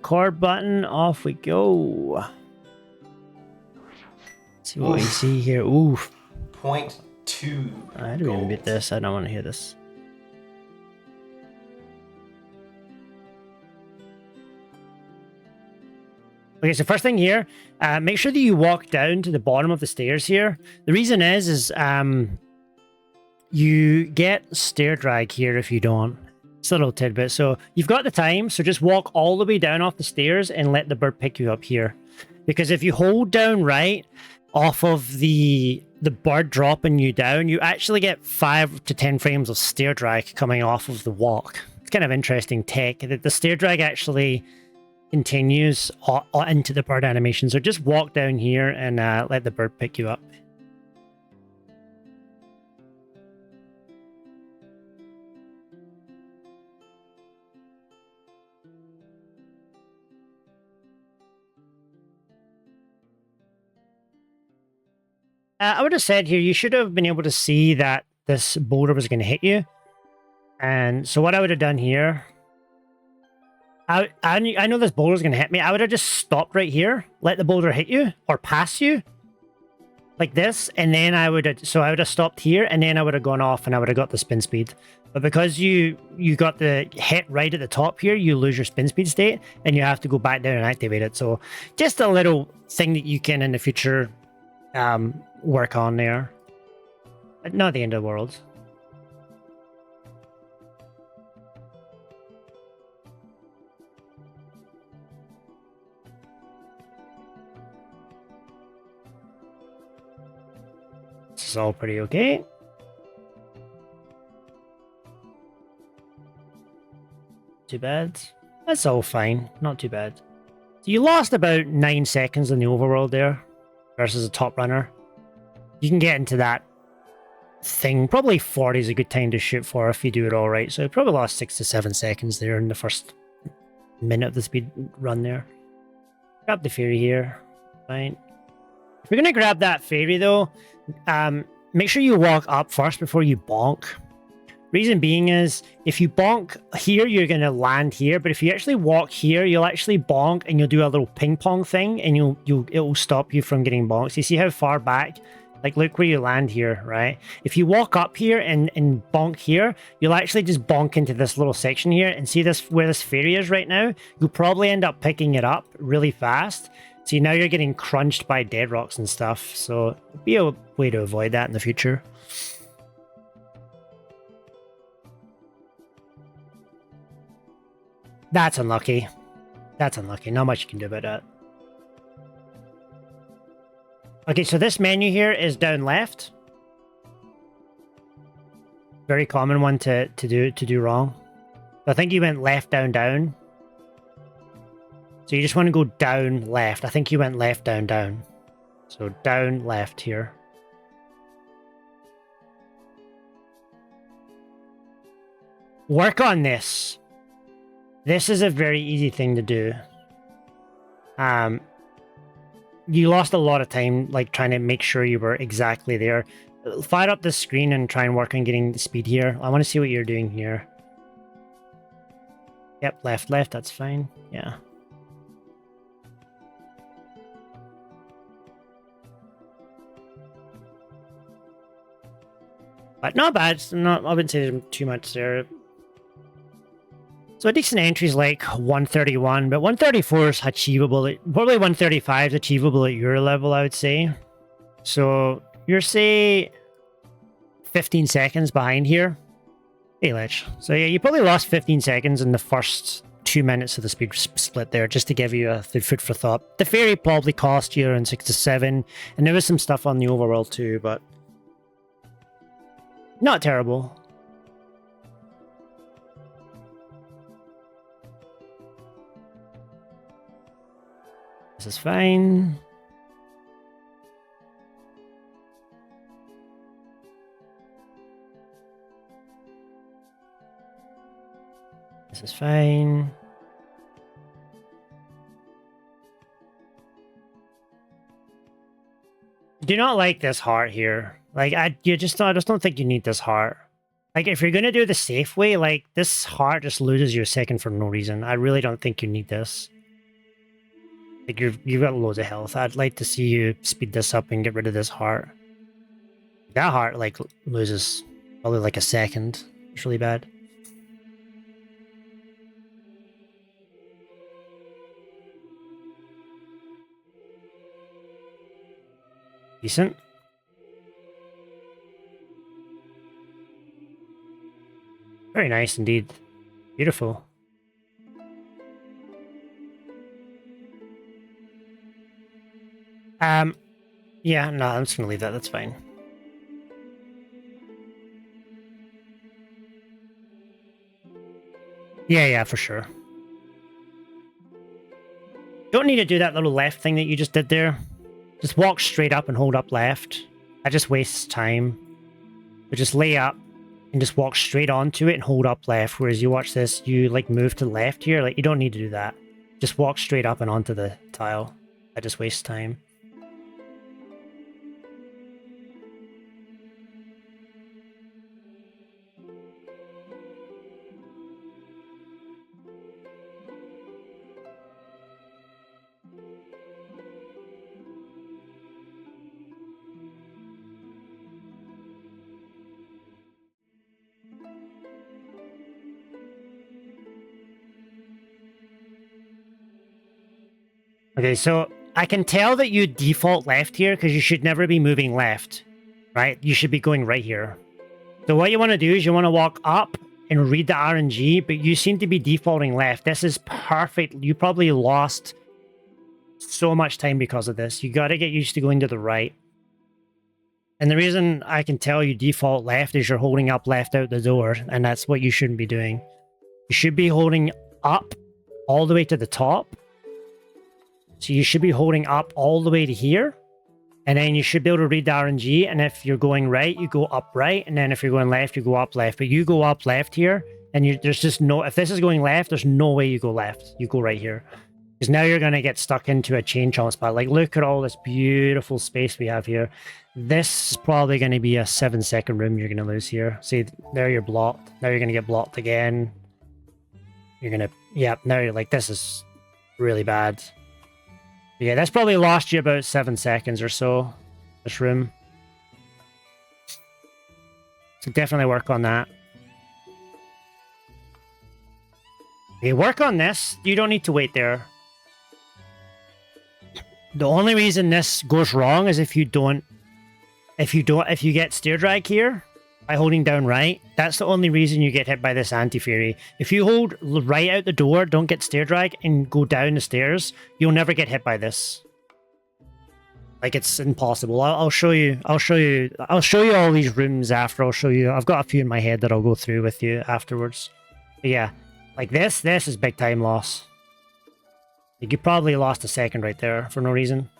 record button. Off we go. Let's see what we see here. Ooh. 0.2. How do we even beat this? I don't want to hear this. Okay, so first thing here, make sure that you walk down to the bottom of the stairs here. The reason is you get stair drag here if you don't. It's a little tidbit. So you've got the time, so just walk all the way down off the stairs and let the bird pick you up here. Because if you hold down right off of the bird dropping you down, you actually get 5 to 10 frames of stair drag coming off of the walk. It's kind of interesting tech. The stair drag actually continues into the bird animation. So just walk down here and let the bird pick you up. I would have said here, you should have been able to see that this boulder was going to hit you. And so what I would have done here, I know this boulder is going to hit me. I would have just stopped right here, let the boulder hit you or pass you like this. And then I would have stopped here and then I would have gone off and I would have got the spin speed. But because you got the hit right at the top here, you lose your spin speed state and you have to go back down and activate it. So just a little thing that you can in the future work on there. Not the end of the world. This is all pretty okay. Too bad. That's all fine. Not too bad. So you lost about 9 seconds in the overworld there versus a top runner. You can get into that thing. Probably 40 is a good time to shoot for if you do it all right. So I probably lost 6 to 7 seconds there in the first minute of the speed run there. Grab the fairy here. Fine. If you're going to grab that fairy though, make sure you walk up first before you bonk. Reason being is, if you bonk here, you're going to land here. But if you actually walk here, you'll actually bonk and you'll do a little ping pong thing and it'll stop you from getting bonked. You see how far back? Like, look where you land here, right? If you walk up here and bonk here, you'll actually just bonk into this little section here and see this where this fairy is right now. You'll probably end up picking it up really fast. See, now you're getting crunched by dead rocks and stuff. So it'd be a way to avoid that in the future. That's unlucky. That's unlucky. Not much you can do about that. Okay, so this menu here is down left. Very common one to do wrong. I think you went left, down, down. So you just want to go down, left. I think you went left, down, down. So down, left here. Work on this. This is a very easy thing to do. You lost a lot of time, like, trying to make sure you were exactly there. Fire up the screen and try and work on getting the speed here. I want to see what you're doing here. Yep, left, left, that's fine. Yeah. But not bad. I wouldn't say too much there. So a decent entry is like 131, but 134 is achievable. Probably 135 is achievable at your level, I would say. So you're, say, 15 seconds behind here. Hey, Lech. So yeah, you probably lost 15 seconds in the first 2 minutes of the speed split there, just to give you a food for thought. The fairy probably cost you around 6 to 7, and there was some stuff on the overworld too, but not terrible. This is fine. This is fine. Do not like this heart here. Like, I just don't think you need this heart. Like, if you're gonna do the safe way, like, this heart just loses you a second for no reason. I really don't think you need this. Like you've got loads of health. I'd like to see you speed this up and get rid of this heart. That heart like loses probably like a second. It's really bad. Decent. Very nice indeed. Beautiful. Yeah, no, I'm just gonna leave that. That's fine. Yeah, for sure. Don't need to do that little left thing that you just did there. Just walk straight up and hold up left. That just wastes time. But just lay up and just walk straight onto it and hold up left. Whereas you watch this, you like move to the left here. Like you don't need to do that. Just walk straight up and onto the tile. That just wastes time. Okay, so I can tell that you default left here because you should never be moving left, right? You should be going right here. So what you want to do is you want to walk up and read the RNG, but you seem to be defaulting left. This is perfect. You probably lost so much time because of this. You got to get used to going to the right. And the reason I can tell you default left is you're holding up left out the door, and that's what you shouldn't be doing. You should be holding up all the way to the top. So you should be holding up all the way to here. And then you should be able to read the RNG. And if you're going right, you go up right. And then if you're going left, you go up left. But you go up left here. And there's just no... If this is going left, there's no way you go left. You go right here. Because now you're going to get stuck into a chain chomp spot. Like, look at all this beautiful space we have here. This is probably going to be a 7-second room you're going to lose here. See, there you're blocked. Now you're going to get blocked again. You're going to... Yeah, now you're like, this is really bad. Yeah, that's probably lost you about 7 seconds or so, this room. So definitely work on that. Okay, work on this. You don't need to wait there. The only reason this goes wrong is if you get steer drag here by holding down right. That's the only reason you get hit by this anti-fury. If you hold right out the door, don't get steer drag, and go down the stairs, you'll never get hit by this. Like, it's impossible. I'll show you all these rooms after. I've got a few in my head that I'll go through with you afterwards. But yeah, like this is big time loss. Like, you probably lost a second right there for no reason.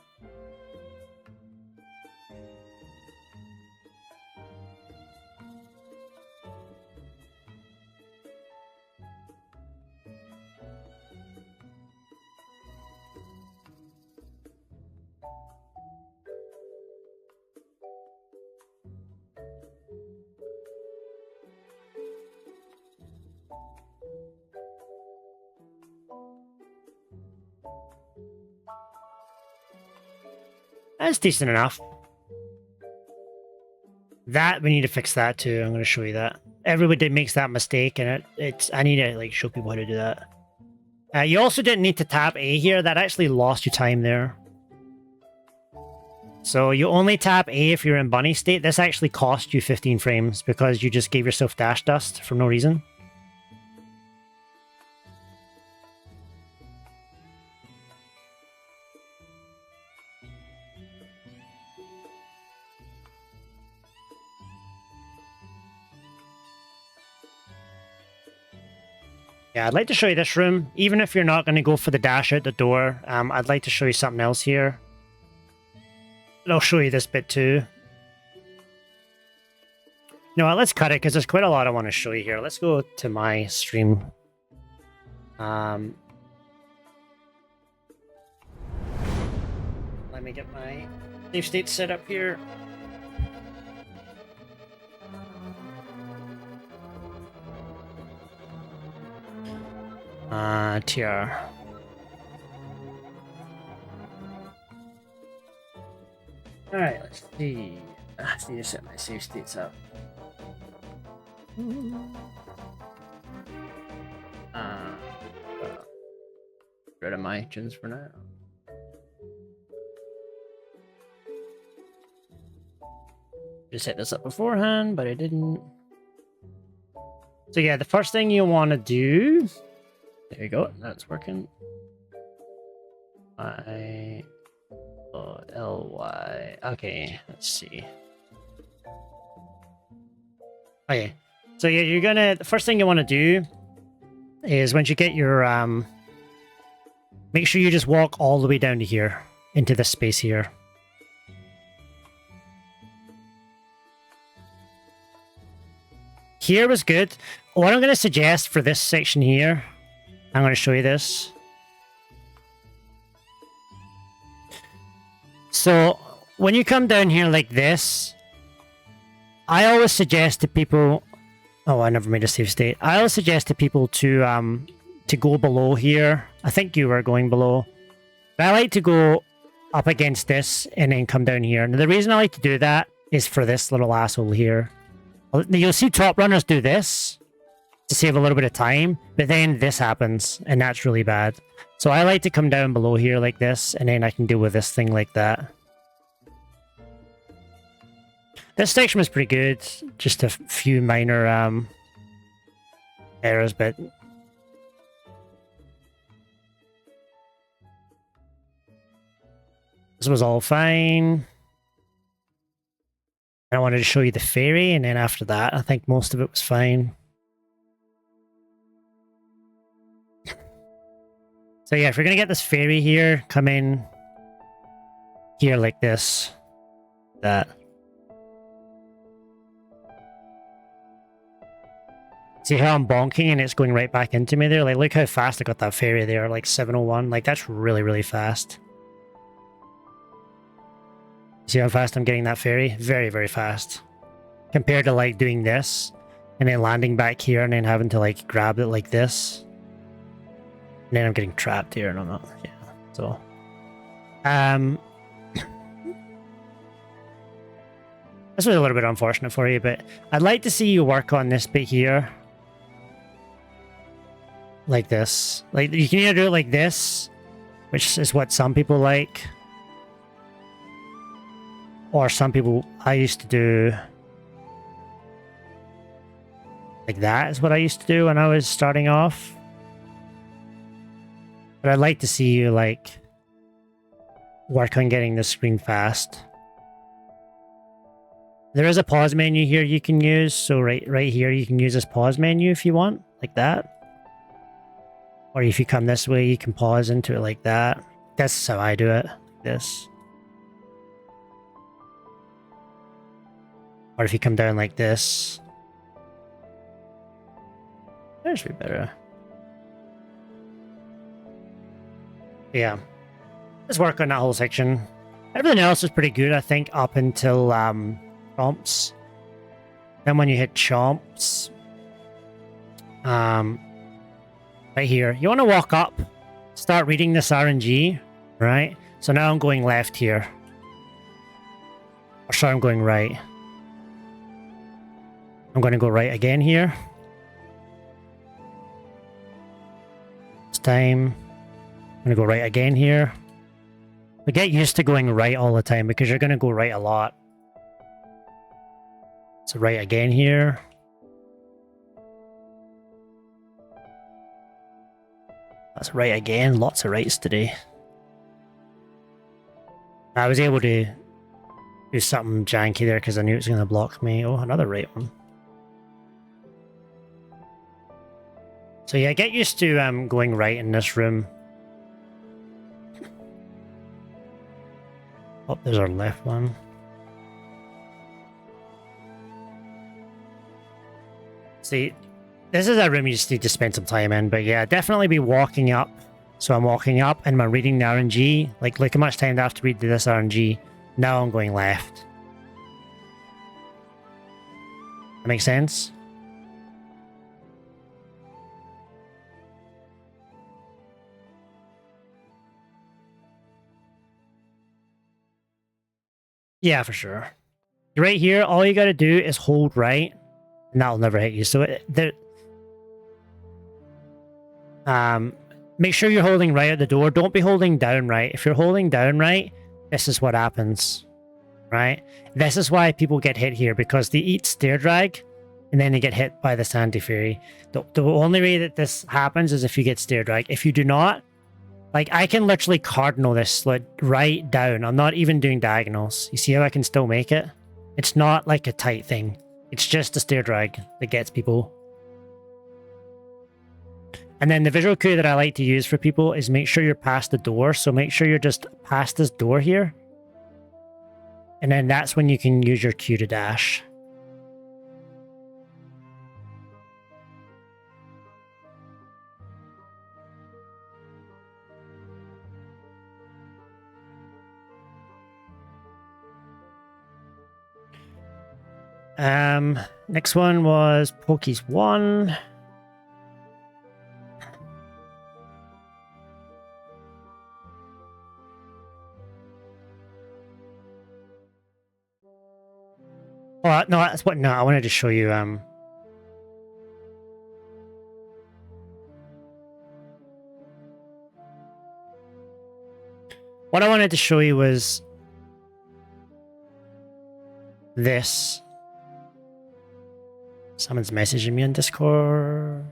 That's decent enough. That, we need to fix that too. I'm going to show you that. Everybody makes that mistake, and I need to like show people how to do that. You also didn't need to tap A here. That actually lost you time there. So you only tap A if you're in bunny state. This actually cost you 15 frames because you just gave yourself dash dust for no reason. Yeah, I'd like to show you this room. Even if you're not going to go for the dash out the door, I'd like to show you something else here. And I'll show you this bit too. No, let's cut it because there's quite a lot I want to show you here. Let's go to my stream. Let me get my save state set up here. TR. Alright, let's see. I just need to set my save states up. Rid of my gens for now. Just set this up beforehand, but I didn't. So yeah, the first thing you want to do. There you go. That's working. I-O-L-Y. Okay, let's see. Okay, so yeah, you're gonna. The first thing you want to do is once you get your make sure you just walk all the way down to here into this space here. Here was good. What I'm going to suggest for this section here, I'm going to show you this. So when you come down here like this, I always suggest to people, oh, I never made a save state. I always suggest to people to go below here. I think you were going below. But I like to go up against this and then come down here. And the reason I like to do that is for this little asshole here. You'll see top runners do this to save a little bit of time, but then this happens, and that's really bad. So I like to come down below here like this, and then I can deal with this thing like that. This section was pretty good, just a few minor errors, but this was all fine. I wanted to show you the ferry, and then after that, I think most of it was fine. So yeah, if you're going to get this ferry here, come in here like this. That. See how I'm bonking and it's going right back into me there? Like, look how fast I got that ferry there, like 701. Like, that's really, really fast. See how fast I'm getting that ferry? Very, very fast. Compared to, like, doing this, and then landing back here, and then having to, like, grab it like this. And then I'm getting trapped here, and I'm not, yeah. So, this was a little bit unfortunate for you, but I'd like to see you work on this bit here. Like this. Like, you can either do it like this, which is what some people like. Or some people, I used to do like that is what I used to do when I was starting off. But I'd like to see you, like, work on getting the screen fast. There is a pause menu here you can use. So right here, you can use this pause menu if you want, like that. Or if you come this way, you can pause into it like that. That's how I do it, like this. Or if you come down like this. That should be better. Yeah. Let's work on that whole section. Everything else is pretty good, I think, up until chomps. Then when you hit chomps, right here, you want to walk up, start reading this RNG, right? So now I'm going left here. Or sorry, I'm going right. I'm going to go right again here. This time, I'm going to go right again here. But get used to going right all the time because you're going to go right a lot. So right again here. That's right again. Lots of rights today. I was able to do something janky there because I knew it was going to block me. Oh, another right one. So yeah, get used to going right in this room. Oh, there's our left one. See, this is a room you just need to spend some time in, but yeah, definitely be walking up. So I'm walking up and I'm reading the RNG. Like, look how much time I have to read this RNG. Now I'm going left. That makes sense? Yeah, for sure. Right here, all you got to do is hold right, and that'll never hit you. So make sure you're holding right at the door. Don't be holding down right. If you're holding down right, this is what happens, right? This is why people get hit here, because they eat stair drag, and then they get hit by the Sandy Fairy. The only way that this happens is if you get stair drag. If you do not, like, I can literally cardinal this like right down. I'm not even doing diagonals. You see how I can still make it? It's not like a tight thing. It's just a stair drag that gets people. And then the visual cue that I like to use for people is make sure you're past the door. So make sure you're just past this door here. And then that's when you can use your cue to dash. Next one was Pokies 1. Oh, no, that's what, no, I wanted to show you, what I wanted to show you was this. Someone's messaging me on Discord.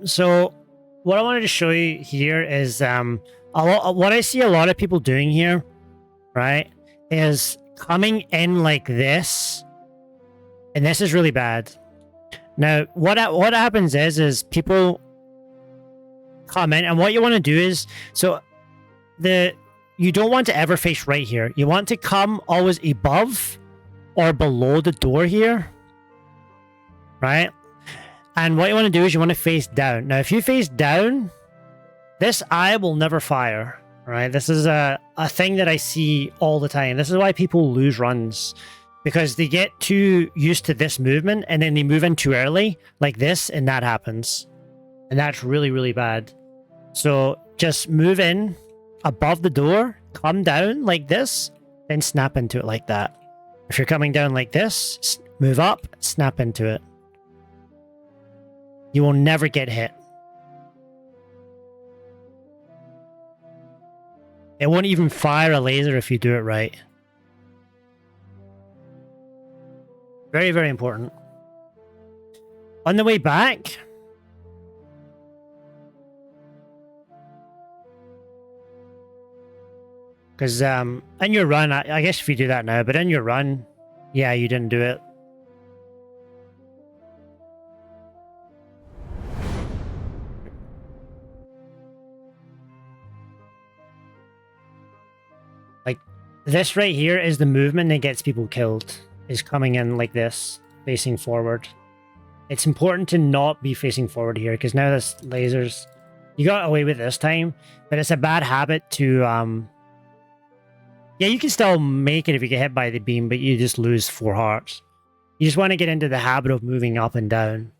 So what I wanted to show you here is what I see a lot of people doing here, right, is coming in like this, and this is really bad. Now, what happens is people come in, and what you want to do is, so you don't want to ever face right here. You want to come always above or below the door here, right? And what you want to do is you want to face down. Now, if you face down, this eye will never fire, right? This is a thing that I see all the time. This is why people lose runs, because they get too used to this movement and then they move in too early like this, and that happens. And that's really, really bad. So just move in above the door, come down like this, then snap into it like that. If you're coming down like this, move up, snap into it. You will never get hit. It won't even fire a laser if you do it right. Very, very important. On the way back, because in your run, I guess if you do that now, but in your run, yeah, you didn't do it. Like, this right here is the movement that gets people killed, is coming in like this, facing forward. It's important to not be facing forward here, because now this lasers, you got away with this time, but it's a bad habit to, yeah, you can still make it if you get hit by the beam, but you just lose 4 hearts. You just want to get into the habit of moving up and down.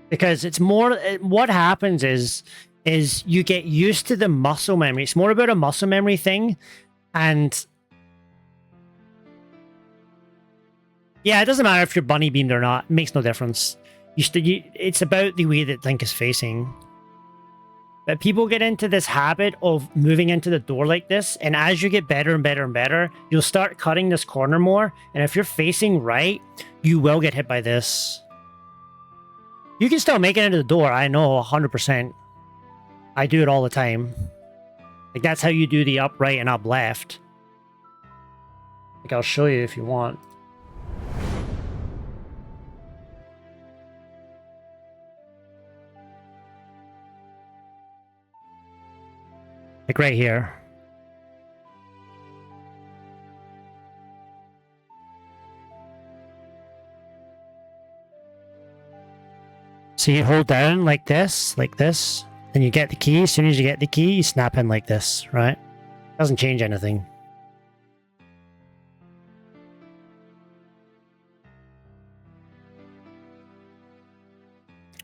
Because it's more, what happens is you get used to the muscle memory. It's more about a muscle memory thing. And yeah, it doesn't matter if you're bunny beamed or not. It makes no difference. It's about the way that Link is facing. But people get into this habit of moving into the door like this, and as you get better and better and better, you'll start cutting this corner more, and if you're facing right, you will get hit by this. You can still make it into the door, I know, 100%. I do it all the time. Like, that's how you do the up right and up left. Like, I'll show you if you want. Like right here. So you hold down like this, then you get the key. As soon as you get the key, you snap in like this, right? Doesn't change anything.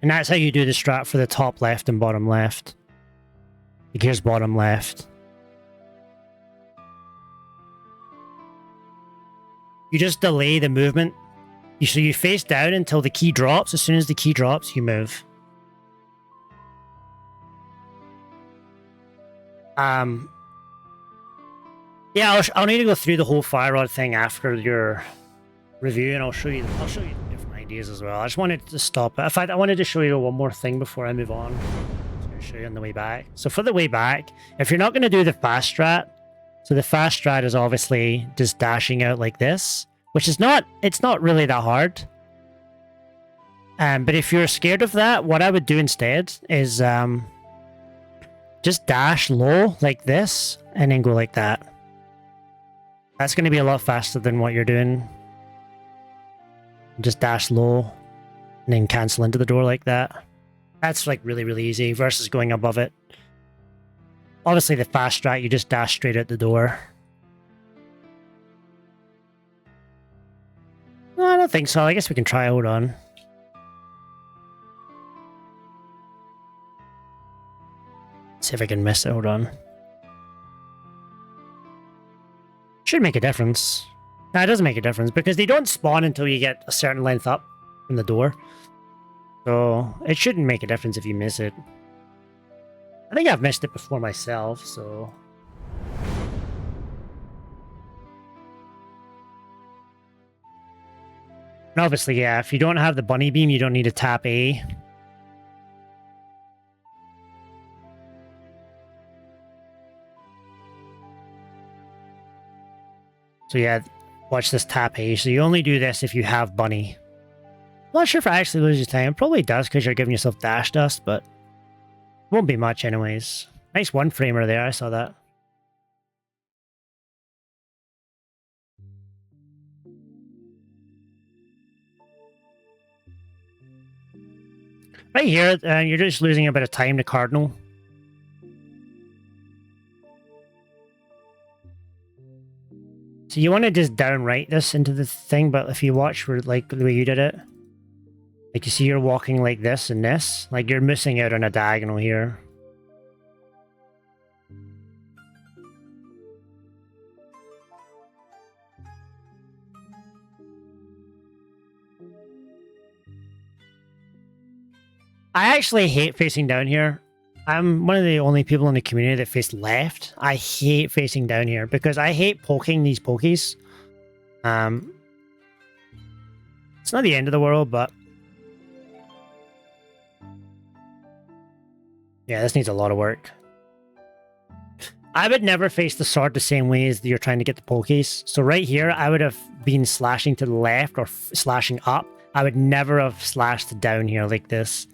And that's how you do the strat for the top left and bottom left. Like here's bottom left. You just delay the movement. So you face down until the key drops. As soon as the key drops, you move. Yeah, I'll need to go through the whole fire rod thing after your review, and I'll show you different ideas as well. I just wanted to stop. In fact, I wanted to show you one more thing before I move on. I'm going to show you on the way back. So for the way back, if you're not going to do the fast strat, so the fast strat is obviously just dashing out like this, which is it's not really that hard. But if you're scared of that, what I would do instead is just dash low like this and then go like that. That's going to be a lot faster than what you're doing. Just dash low and then cancel into the door like that. That's like really, really easy versus going above it. Obviously the fast strat, you just dash straight out the door. No, I don't think so. I guess we can try. Hold on. See if I can miss it. Hold on. Should make a difference. No, it doesn't make a difference because they don't spawn until you get a certain length up from the door. So it shouldn't make a difference if you miss it. I think I've missed it before myself, so... And obviously, yeah, if you don't have the bunny beam, you don't need to tap A. So yeah, watch this tap A. So you only do this if you have bunny. I'm not sure if it actually loses time. It probably does because you're giving yourself dash dust, but won't be much anyways. Nice one framer there, I saw that. Right here, you're just losing a bit of time to Cardinal. So you want to just downright this into the thing, but if you watch for like the way you did it, like you see you're walking like this and this, like you're missing out on a diagonal here. I actually hate facing down here. I'm one of the only people in the community that face left. I hate facing down here because I hate poking these pokies. It's not the end of the world, but yeah, this needs a lot of work. I would never face the sword the same way as you're trying to get the pokies. So right here, I would have been slashing to the left or slashing up. I would never have slashed down here like this.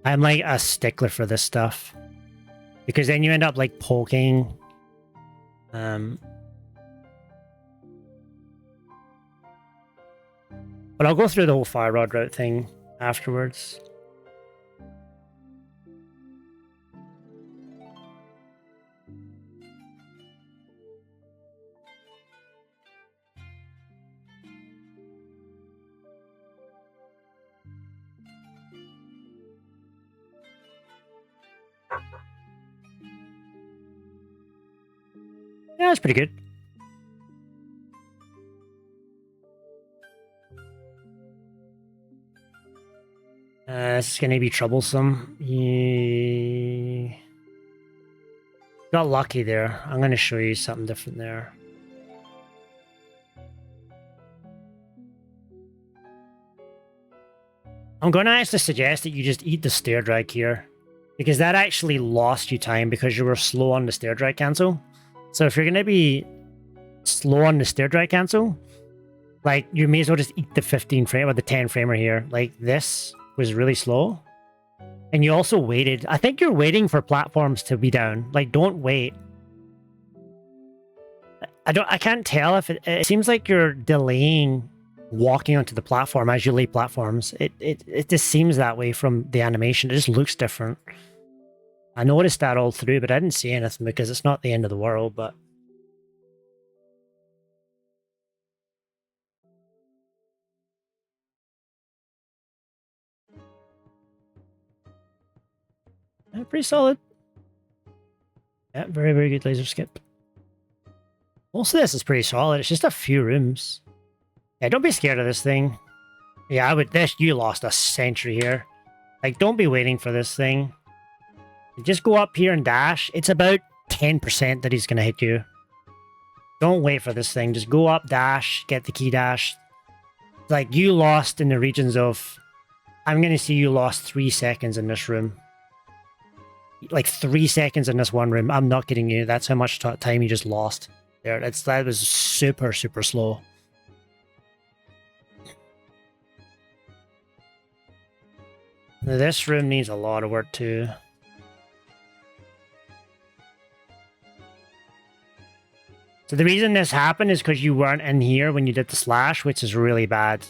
I'm like a stickler for this stuff. Because then you end up like poking. But I'll go through the whole fire rod route thing afterwards. Yeah, that's pretty good. This is going to be troublesome. Yeah. Got lucky there. I'm going to show you something different there. I'm going to actually suggest that you just eat the stair drag here. Because that actually lost you time because you were slow on the stair drag cancel. So if you're going to be slow on the stair drag cancel, like you may as well just eat the 15 frame or the 10 framer here. Like this was really slow. And you also waited. I think you're waiting for platforms to be down. Like don't wait. I can't tell if it seems like you're delaying walking onto the platform as you lay platforms. It just seems that way from the animation. It just looks different. I noticed that all through, but I didn't see anything because it's not the end of the world, but... Pretty solid. Yeah, very, very good laser skip. Most of this is pretty solid. It's just a few rooms. Yeah, don't be scared of this thing. Yeah, you lost a century here. Like, don't be waiting for this thing. Just go up here and dash. It's about 10% that he's going to hit you. Don't wait for this thing. Just go up, dash, get the key dash. Like, you lost in the regions of... I'm going to see you lost 3 seconds in this room. Like, 3 seconds in this one room. I'm not kidding you. That's how much time you just lost there. That was super, super slow. Now, this room needs a lot of work too. So the reason this happened is because you weren't in here when you did the slash, which is really bad.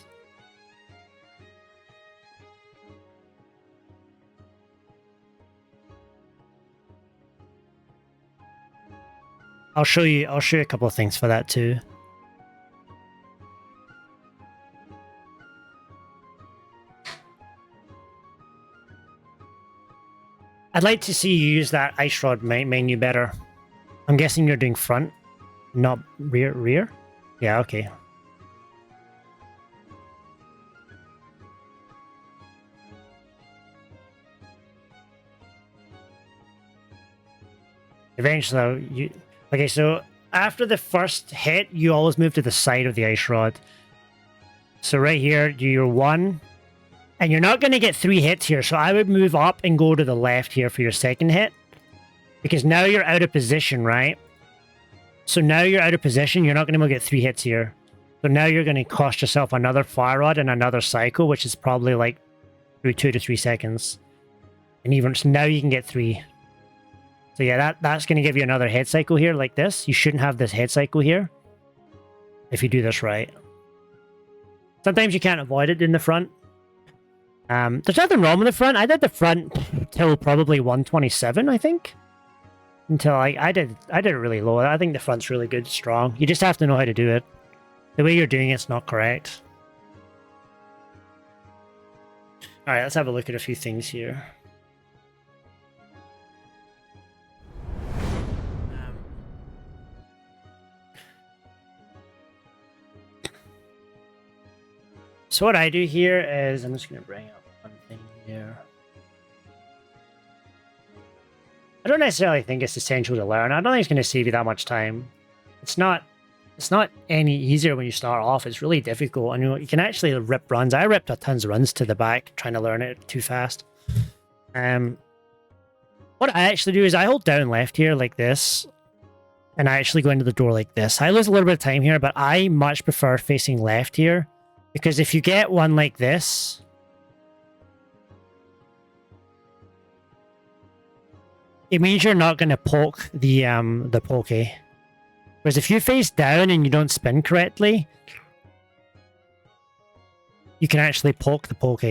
I'll show you a couple of things for that too. I'd like to see you use that ice rod menu better. I'm guessing you're doing front, not rear? Yeah, okay. Eventually, okay, so after the first hit, you always move to the side of the ice rod. So right here, you're 1. And you're not going to get 3 hits here, so I would move up and go to the left here for your second hit. Because now you're out of position, right? So now you're out of position, you're not going to be able to get 3 hits here. So now you're going to cost yourself another fire rod and another cycle, which is probably like through 2 to 3 seconds. And even so now you can get 3. So yeah, that's going to give you another head cycle here like this. You shouldn't have this head cycle here if you do this right. Sometimes you can't avoid it in the front. There's nothing wrong with the front. I did the front till probably 127, I think. Until I did it really low. I think the front's really good, strong. You just have to know how to do it. The way you're doing it's not correct. Alright, let's have a look at a few things here. So what I do here is, I'm just going to bring up one thing here. I don't necessarily think it's essential to learn. I don't think it's going to save you that much time. It's not any easier when you start off. It's really difficult. And you can actually rip runs. I ripped tons of runs to the back trying to learn it too fast. What I actually do is I hold down left here like this. And I actually go into the door like this. I lose a little bit of time here, but I much prefer facing left here. Because if you get one like this, it means you're not going to poke the poke. Whereas if you face down and you don't spin correctly, you can actually poke the poke.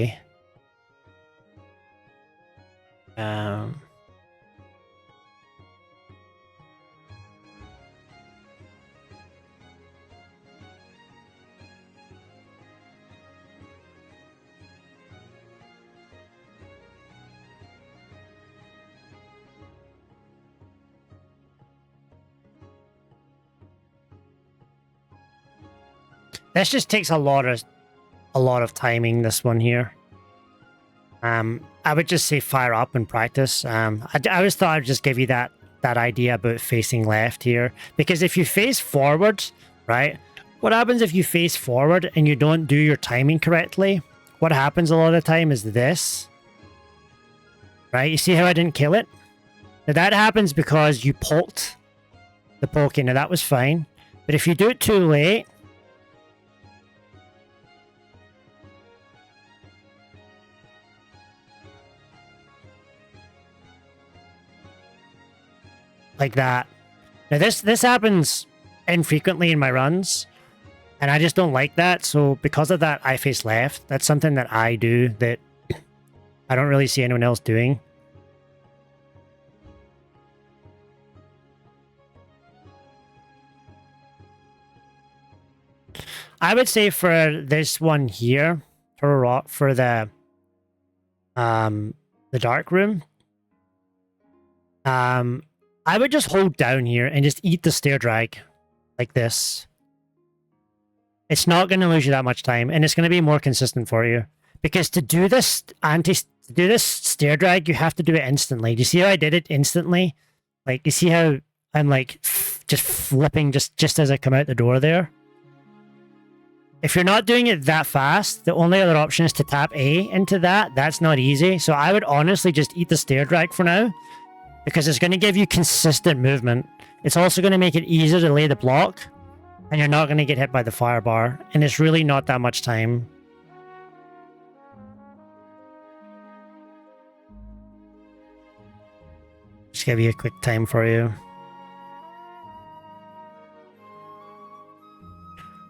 This just takes a lot of timing, this one here. I would just say fire up and practice. I always thought I'd just give you that idea about facing left here. Because if you face forward, right? What happens if you face forward and you don't do your timing correctly? What happens a lot of the time is this. Right? You see how I didn't kill it? Now that happens because you poked the poke. Now that was fine. But if you do it too late, like that. Now this happens infrequently in my runs, and I just don't like that. So because of that, I face left. That's something that I do that I don't really see anyone else doing. I would say for this one here, for the dark room, I would just hold down here and just eat the stair drag like this. It's not going to lose you that much time, and it's going to be more consistent for you. Because to do this stair drag, you have to do it instantly. Do you see how I did it instantly? Like, you see how I'm like just flipping just as I come out the door there? If you're not doing it that fast, the only other option is to tap A into that. That's not easy. So I would honestly just eat the stair drag for now, because it's going to give you consistent movement. It's also going to make it easier to lay the block, and you're not going to get hit by the fire bar, and it's really not that much time. Just give you a quick time for you.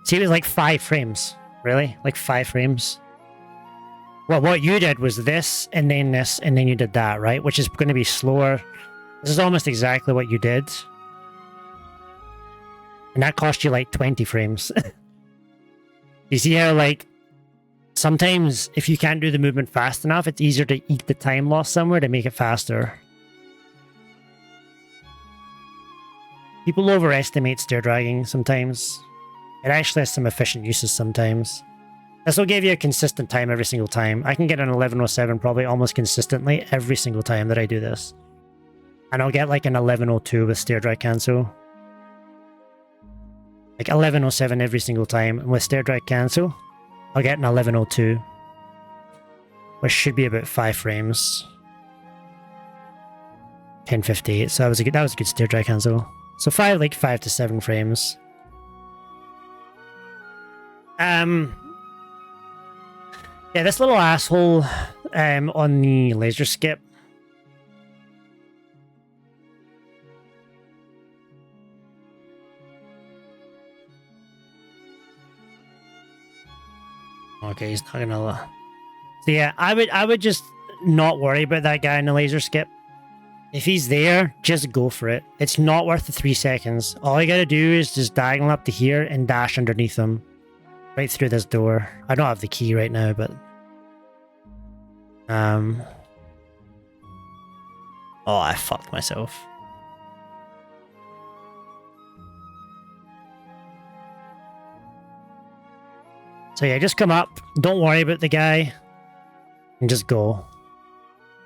See, it was like 5 frames. Really? Like 5 frames? Well, what you did was this, and then this, and then you did that, right? Which is going to be slower. This is almost exactly what you did. And that cost you like 20 frames. You see how, like, sometimes if you can't do the movement fast enough, it's easier to eat the time loss somewhere to make it faster. People overestimate stair dragging sometimes. It actually has some efficient uses sometimes. This will give you a consistent time every single time. I can get an 1107 probably almost consistently every single time that I do this. And I'll get like an 1102 with stair drag cancel. Like 1107 every single time. And with stair drag cancel, I'll get an 1102. Which should be about 5 frames. 1058. So that was a good stair drag cancel. So 5 to 7 frames. Yeah, this little asshole on the laser skip. Okay, he's not gonna. So yeah, I would just not worry about that guy in the laser skip. If he's there, just go for it. It's not worth the 3 seconds. All you gotta do is just diagonal up to here and dash underneath him. Right through this door. I don't have the key right now, but... Oh, I fucked myself. So yeah, just come up. Don't worry about the guy. And just go.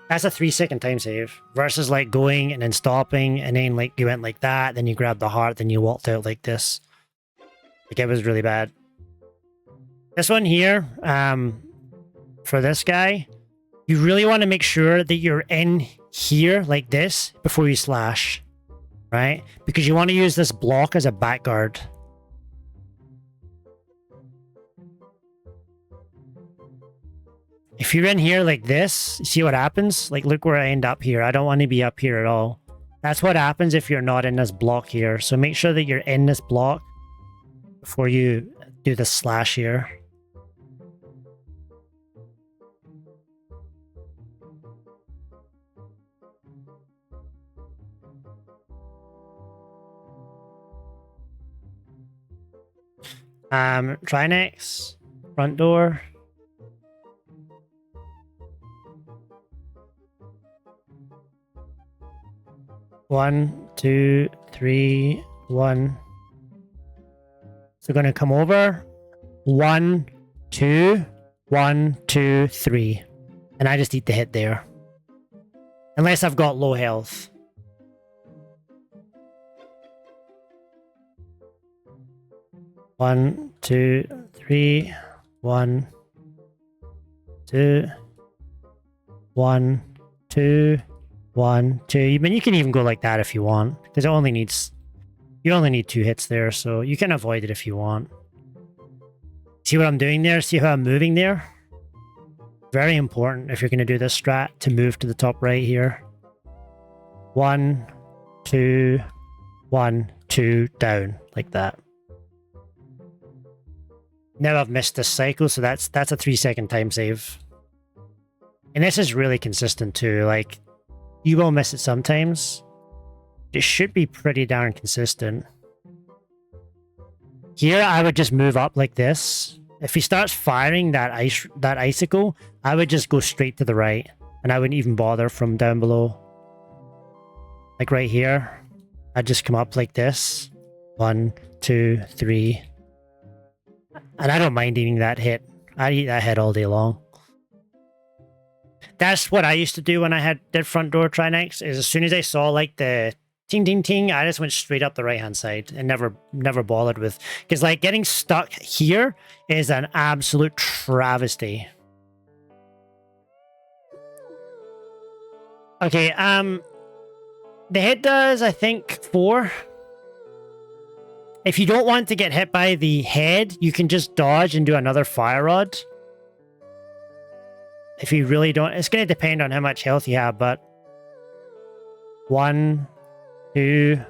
That's a 3-second time save. Versus like going and then stopping, and then like you went like that, then you grabbed the heart, then you walked out like this. Like, it was really bad. This one here, for this guy, you really want to make sure that you're in here like this before you slash, right? Because you want to use this block as a back guard. If you're in here like this, see what happens? Like, look where I end up here. I don't want to be up here at all. That's what happens if you're not in this block here. So make sure that you're in this block before you do the slash here. Try next. Front door. One, two, three, one. So gonna come over. 1, 2, 1, 2, 3. And I just eat the hit there. Unless I've got low health. One, 2, 3, 1, 2, 1, 2, 1, 2. I mean, you can even go like that if you want, because you only need 2 hits there, so you can avoid it if you want. See what I'm doing there? See how I'm moving there? Very important if you're going to do this strat to move to the top right here. 1, 2, 1, 2, down like that. Now I've missed this cycle, so that's a 3-second time save. And this is really consistent too. Like, you will miss it sometimes. It should be pretty darn consistent. Here, I would just move up like this. If he starts firing that icicle, I would just go straight to the right, and I wouldn't even bother from down below. Like right here, I'd just come up like this. 1, 2, 3. And I don't mind eating that hit. I'd eat that hit all day long. That's what I used to do when I did front door try next, is as soon as I saw like the ting ting ting, I just went straight up the right hand side and never bothered with, because like getting stuck here is an absolute travesty. Okay, the hit does, I think, 4. If you don't want to get hit by the head, you can just dodge and do another fire rod. If you really don't, it's going to depend on how much health you have, but 1, 2.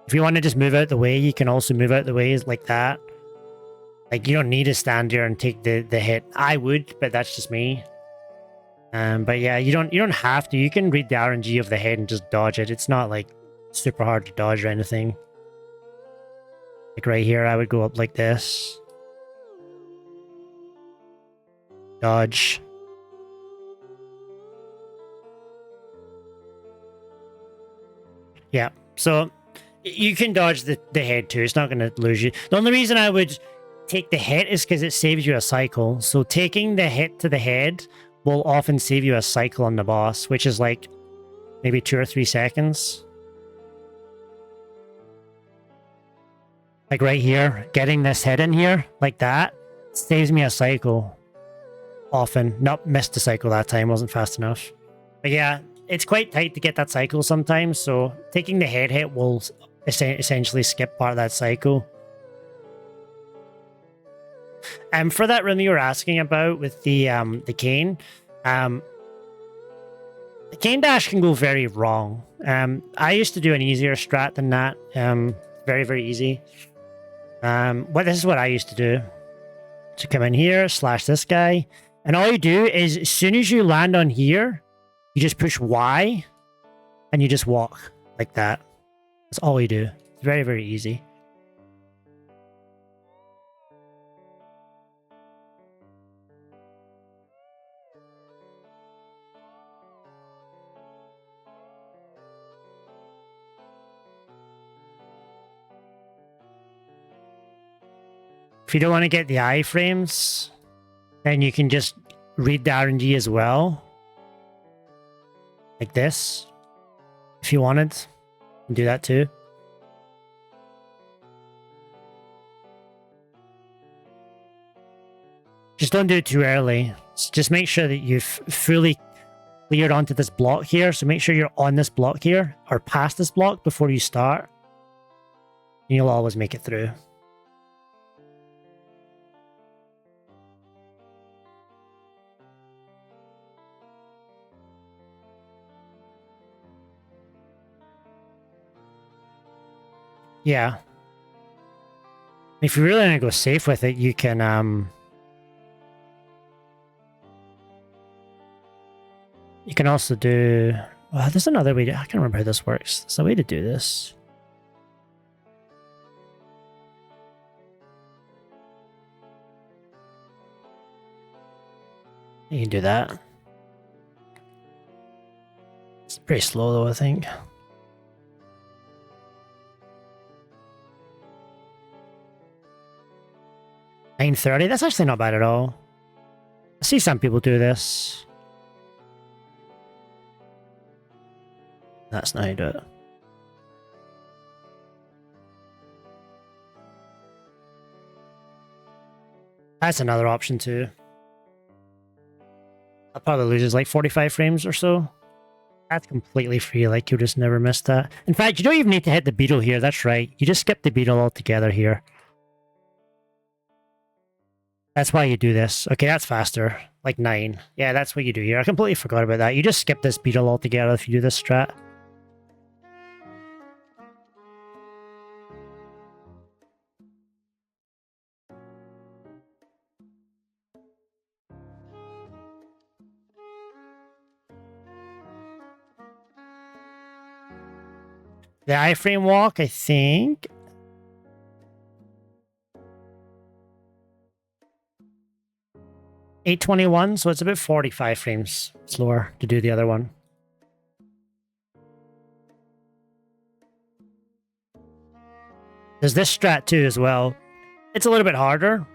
If you want to just move out the way, you can also move out the way like that. Like, you don't need to stand here and take the hit. I would, but that's just me. But yeah, you don't have to. You can read the RNG of the head and just dodge it. It's not like super hard to dodge or anything. Like right here, I would go up like this. Dodge. Yeah, so you can dodge the head too. It's not going to lose you. The only reason I would take the hit is because it saves you a cycle. So taking the hit to the head will often save you a cycle on the boss, which is like maybe 2 or 3 seconds. Like right here, getting this hit in here, like that, saves me a cycle. Often. Nope, missed the cycle that time, wasn't fast enough. But yeah, it's quite tight to get that cycle sometimes, so taking the head hit will essentially skip part of that cycle. For that room you were asking about with the cane, the cane dash can go very wrong. I used to do an easier strat than that. Very, very easy. This is what I used to do. So come in here, slash this guy, and all you do is as soon as you land on here, you just push Y, and you just walk like that. That's all you do. It's very, very easy. If you don't want to get the iframes, then you can just read the RNG as well. Like this. If you wanted. You can do that too. Just don't do it too early. Just make sure that you've fully cleared onto this block here. So make sure you're on this block here, or past this block before you start. And you'll always make it through. Yeah. If you really want to go safe with it, you can also do... Well, there's another way to... I can't remember how this works. There's a way to do this. You can do that. It's pretty slow though, I think. $9.30? That's actually not bad at all. I see some people do this. That's not how you do it. That's another option too. That probably loses like 45 frames or so. That's completely free, like you'll just never miss that. In fact, you don't even need to hit the beetle here, that's right. You just skip the beetle altogether here. That's why you do this. Okay, that's faster. Like 9. Yeah, that's what you do here. I completely forgot about that. You just skip this beetle altogether if you do this strat. The iframe walk, I think... $821, so it's about 45 frames slower to do the other one. There's this strat too as well. It's a little bit harder.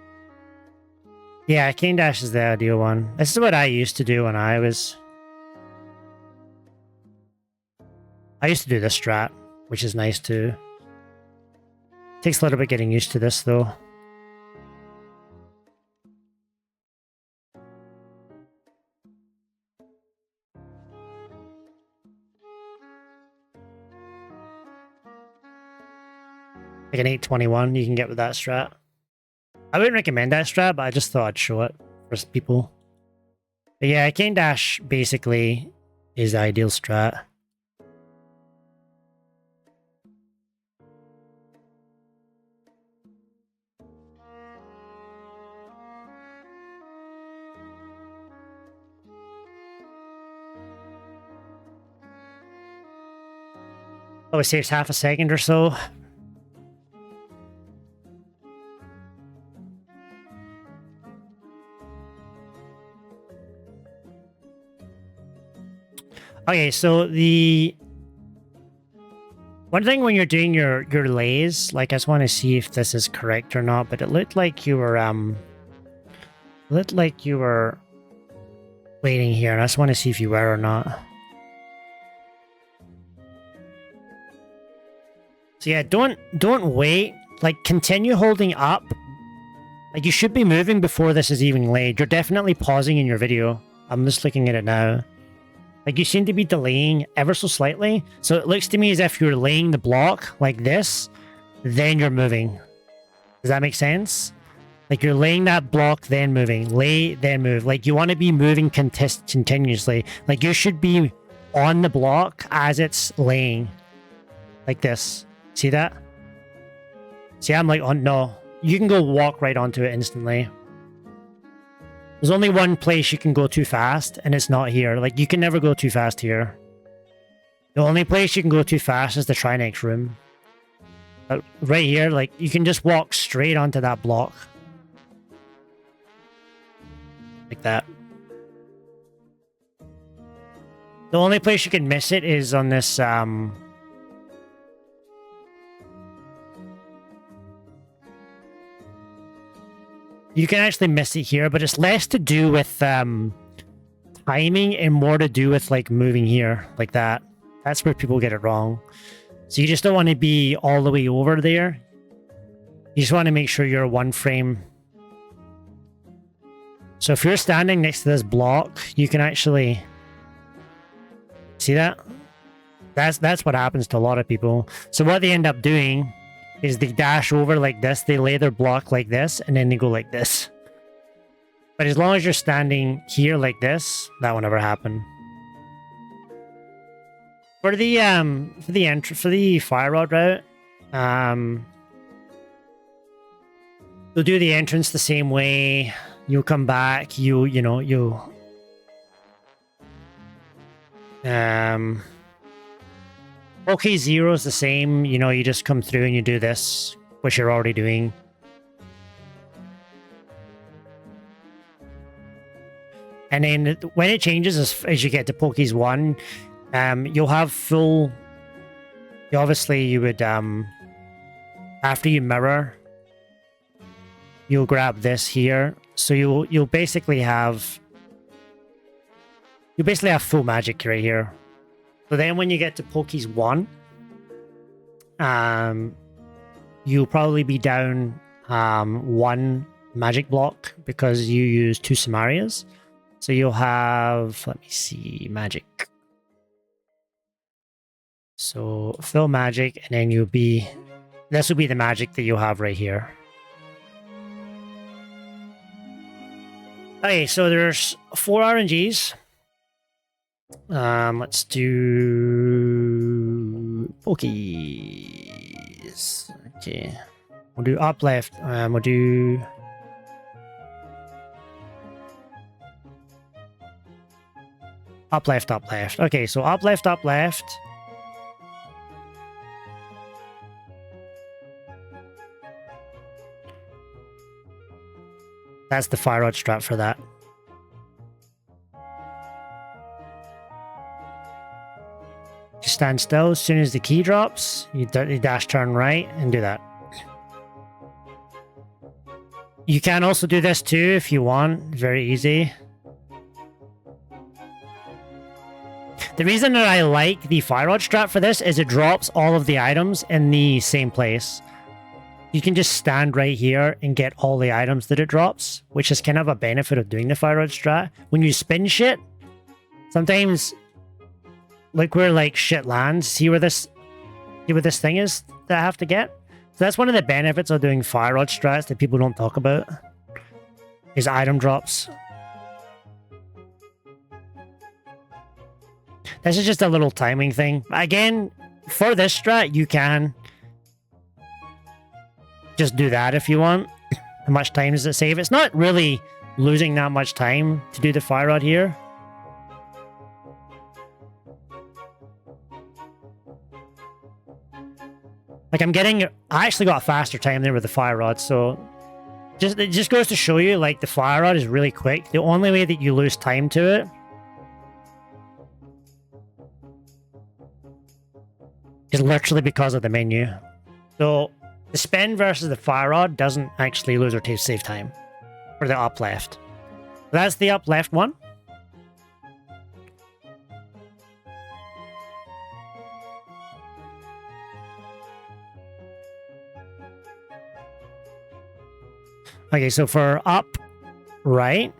Yeah, King Dash is the ideal one. This is what I used to do when I used to do this strat, which is nice too. Takes a little bit getting used to this though. Like an 821 you can get with that strat. I wouldn't recommend that strat, but I just thought I'd show it for people. But yeah, King Dash basically is the ideal strat. Probably saves half a second or so. Okay, so the one thing when you're doing your lays, like I just want to see if this is correct or not, but it looked like you were waiting here, and I just want to see if you were or not. So yeah, don't wait. Like, continue holding up. Like, you should be moving before this is even laid. You're definitely pausing in your video. I'm just looking at it now. Like, you seem to be delaying ever so slightly. So it looks to me as if you're laying the block like this, then you're moving. Does that make sense? Like, you're laying that block, then moving. Lay, then move. Like, you want to be moving continuously. Like, you should be on the block as it's laying. Like this. See that? See, I'm like, oh no. You can go walk right onto it instantly. There's only one place you can go too fast, and it's not here. Like, you can never go too fast here. The only place you can go too fast is the Trinex room. But right here, like, you can just walk straight onto that block. Like that. The only place you can miss it is on this, you can actually miss it here, but it's less to do with timing and more to do with like moving here like that. That's where people get it wrong. So you just don't want to be all the way over there. You just want to make sure you're one frame. So if you're standing next to this block, you can actually see that. That's what happens to a lot of people. So what they end up doing is they dash over like this, they lay their block like this, and then they go like this. But as long as you're standing here like this, that will never happen. For the fire rod route, you'll do the entrance the same way. You'll come back, you'll okay, 0 is the same. You just come through and you do this, which you're already doing. And then when it changes as you get to Pokies 1, you'll have full... Obviously, you would... after you mirror, you'll grab this here. So you'll basically have... You basically have full magic right here. So then when you get to Pokies 1, you'll probably be down 1 magic block because you use 2 Samarias. So you'll have, let me see, magic. So fill magic, and then this will be the magic that you'll have right here. Okay, so there's 4 RNGs. Let's do Pokies. Okay, we'll do up left. We'll do up left, up left. Okay, so up left, up left. That's the fire rod strat for that. Just stand still. As soon as the key drops, you dash turn right and do that. You can also do this too if you want. Very easy. The reason that I like the fire rod strat for this is it drops all of the items in the same place. You can just stand right here and get all the items that it drops, which is kind of a benefit of doing the fire rod strat. When you spin shit, sometimes look where like shit lands. See where this thing is that I have to get? So that's one of the benefits of doing fire rod strats that people don't talk about. Is item drops. This is just a little timing thing. Again, for this strat, you can just do that if you want. How much time does it save? It's not really losing that much time to do the fire rod here. Like I actually got a faster time there with the fire rod, so it just goes to show you like the fire rod is really quick. The only way that you lose time to it is literally because of the menu. So the spin versus the fire rod doesn't actually lose or save time for the up left. That's the up left one. Okay, so for up right,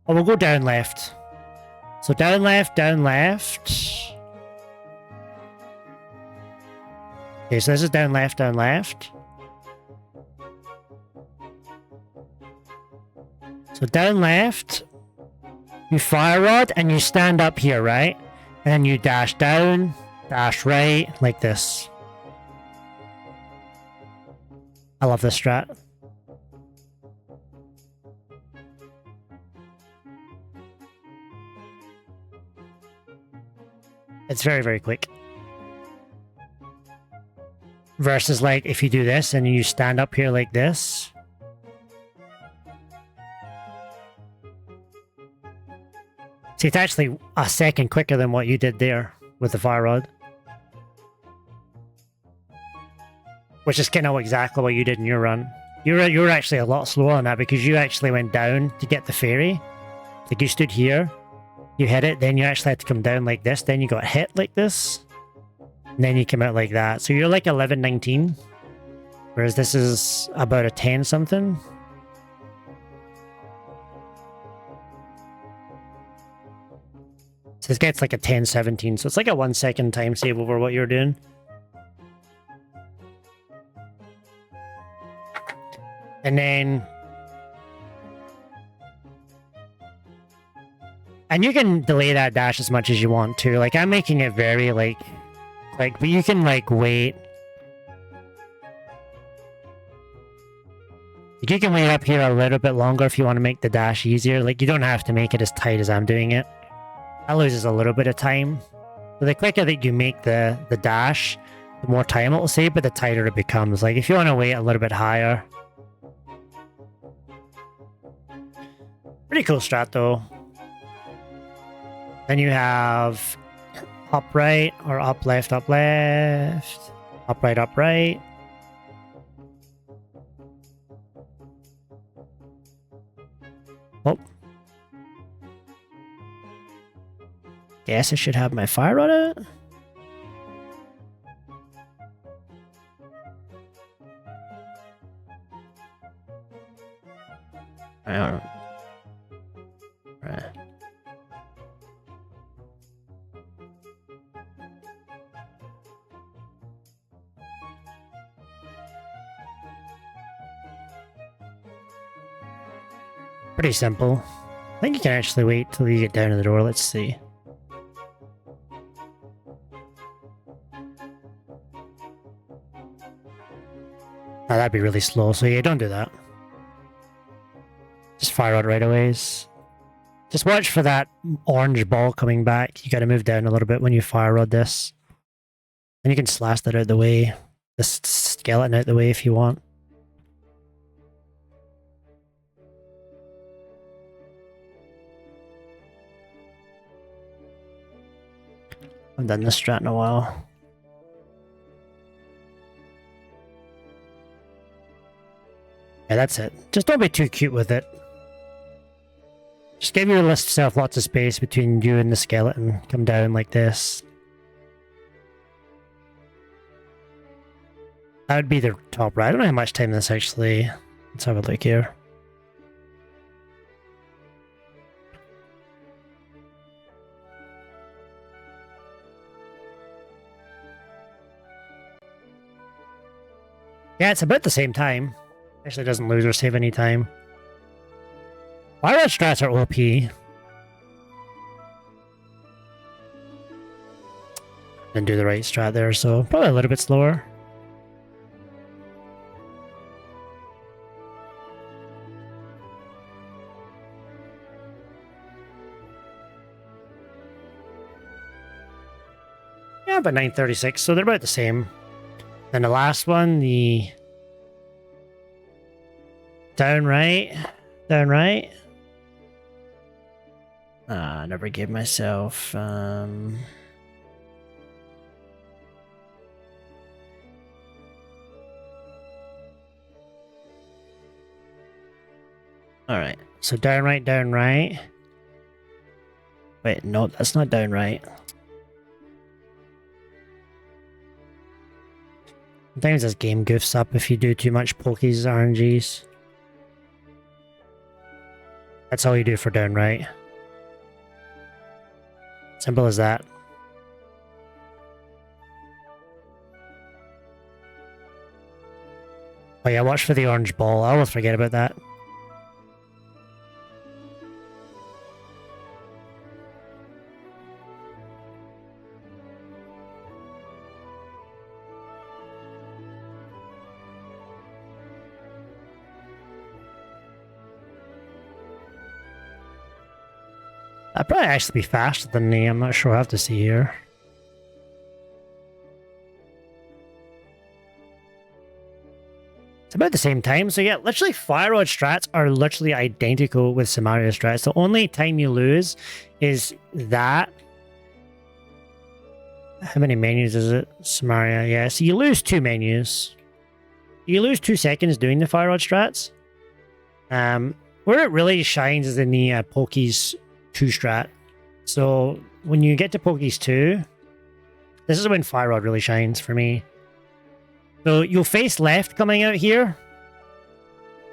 we'll go down left. So down left, down left. Okay, so this is down left, down left. So down left, you fire rod and you stand up here, right? And then you dash down, dash right, like this. I love this strat. It's very, very quick. Versus like if you do this and you stand up here like this. See, it's actually a second quicker than what you did there with the fire rod. Which is kind of exactly what you did in your run. You were actually a lot slower on that because you actually went down to get the fairy. Like you stood here, you hit it, then you actually had to come down like this, then you got hit like this, and then you came out like that. So you're like 11, 19, whereas this is about a 10 something. So this gets like a 10, 17, so it's like a 1 second time save over what you're doing. And then... And you can delay that dash as much as you want to. Like, I'm making it very, like, but you can, like, wait. Like, you can wait up here a little bit longer if you want to make the dash easier. Like, you don't have to make it as tight as I'm doing it. That loses a little bit of time. So the quicker that you make the dash, the more time it will save, but the tighter it becomes. Like, if you want to wait a little bit higher. Pretty cool strat, though. Then you have up right, or up left, up left, up right, up right. Oh. Guess I should have my fire rod out. I don't know. Right. Pretty simple. I think you can actually wait till you get down to the door. Let's see. Oh, that'd be really slow, so yeah, don't do that. Just fire out right away. Just watch for that orange ball coming back. You gotta move down a little bit when you fire rod this. And you can slash that out the way. This skeleton out the way if you want. I haven't done this strat in a while. Yeah, that's it. Just don't be too cute with it. Just give yourself lots of space between you and the skeleton. Come down like this. That would be the top right. I don't know how much time this actually... Let's have a look here. Yeah, it's about the same time. Actually doesn't lose or save any time. Fire Red strats are OP. Didn't do the right strat there, so probably a little bit slower. Yeah, about 936, so they're about the same. Then the last one, the down right. I never gave myself Alright, so down right. Wait, no, that's not down right. Sometimes this game goofs up if you do too much pokies RNGs. That's all you do for down right. Simple as that. Oh yeah, watch for the orange ball. I always forget about that. That'd probably actually be faster than me. I'm not sure. I'll have to see here. It's about the same time. So yeah, literally Fire Rod strats are literally identical with Samaria strats. The only time you lose is that. How many menus is it? Samaria, yeah. So you lose 2 menus. You lose 2 seconds doing the Fire Rod strats. Where it really shines is in the Pokies 2 strat. So when you get to Pokies 2, this is when Fire Rod really shines for me. So you'll face left coming out here,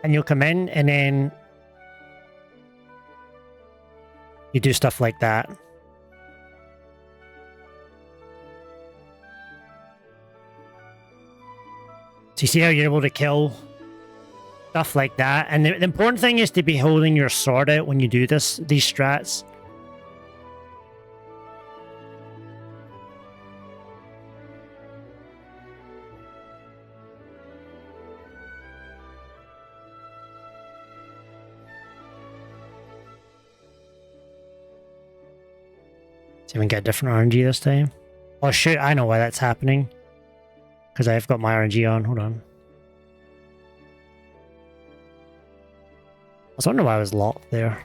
and you'll come in, and then you do stuff like that. So you see how you're able to kill stuff like that, and the important thing is to be holding your sword out when you do these strats. See if we can get different RNG this time. Oh shit, I know why that's happening. Because I've got my RNG on. Hold on. I was wondering why I was locked there.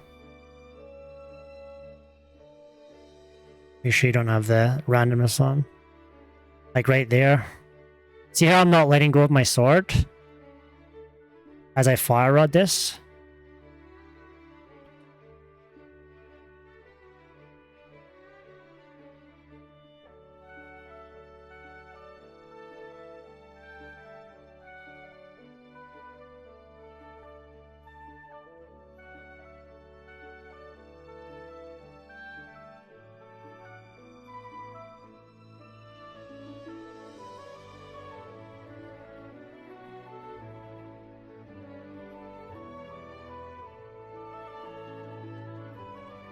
Make sure you don't have the randomness on. Like right there. See how I'm not letting go of my sword? As I fire rod this?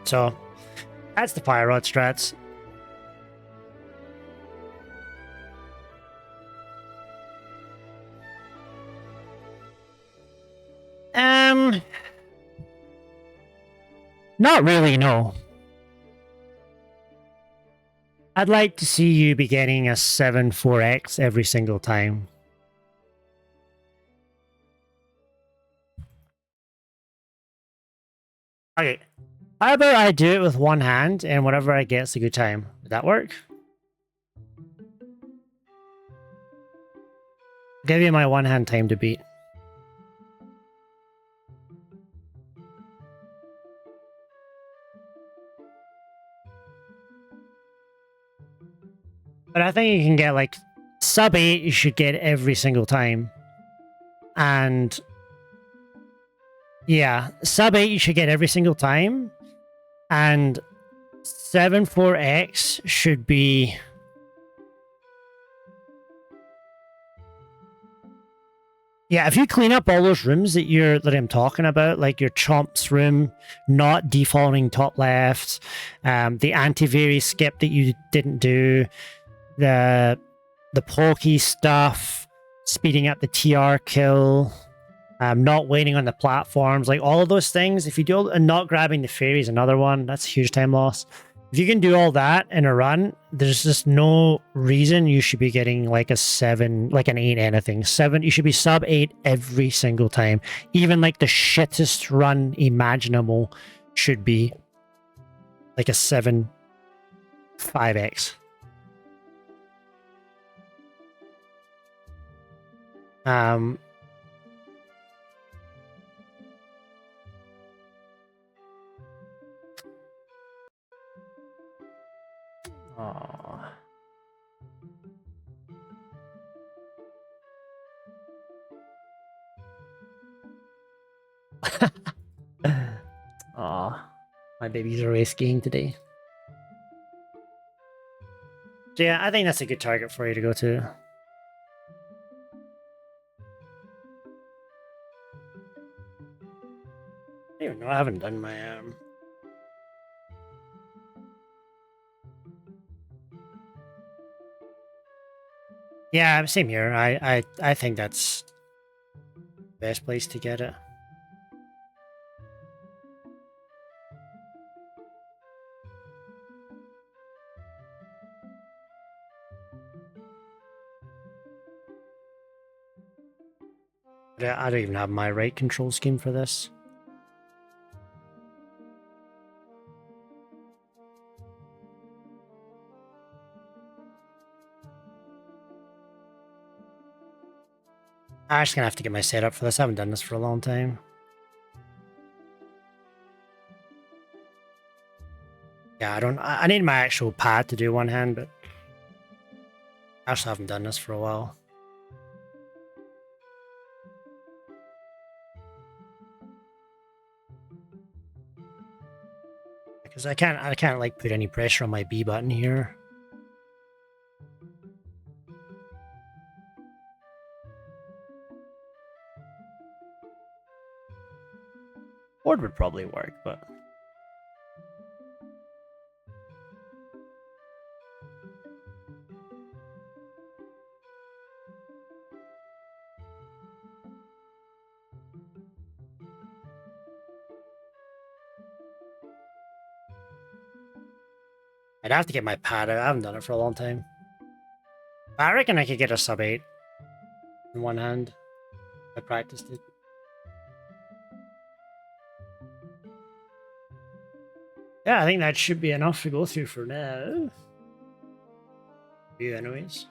So, that's the fire rod strats. Not really, no. I'd like to see you be getting a 7-4x every single time. Okay. How about I do it with one hand, and whatever I get is a good time? Would that work? I'll give you my one hand time to beat. But I think you can get like sub 8 you should get every single time. And yeah, sub 8 you should get every single time. And 7.4x should be... Yeah, if you clean up all those rooms that I'm talking about, like your Chomp's room, not defaulting top left, the anti-vary skip that you didn't do, the pokey stuff, speeding up the TR kill, not waiting on the platforms, like all of those things. If you do, and not grabbing the fairy is another one, that's a huge time loss. If you can do all that in a run, there's just no reason you should be getting like a 7, like an 8 anything. 7, you should be sub 8 every single time. Even like the shittest run imaginable should be like a 7 5x. Aww. Aw, my babies are race skiing today. So yeah, I think that's a good target for you to go to. I don't even know, I haven't done my Yeah, same here. I think that's the best place to get it. I don't even have my right control scheme for this. I'm just gonna have to get my setup for this. I haven't done this for a long time. Yeah, I need my actual pad to do one hand, but I also haven't done this for a while. Because I can't like put any pressure on my B button here. Board would probably work, but I'd have to get my pad out. I haven't done it for a long time. I reckon I could get a sub 8 in one hand. I practiced it. Yeah, I think that should be enough to go through for now. You anyways.